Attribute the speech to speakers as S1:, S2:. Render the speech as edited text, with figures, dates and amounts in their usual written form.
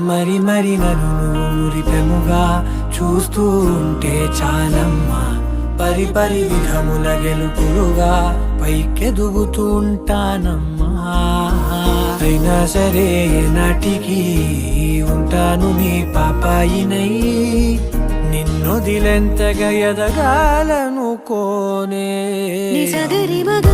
S1: మరి మరి నన్ను మురిపెముగా చూస్తూ ఉంటే చాలమ్మా, పరి పరి విధముల గెలుపులుగా పైకెదుగుతూ ఉంటానమ్మా. అయినా సరే నాటికి ఉంటాను నీ పాపాయినై, నిన్నొదిలెంతగా ఎదగాలనుకోనే.
S2: నిజగరి మగ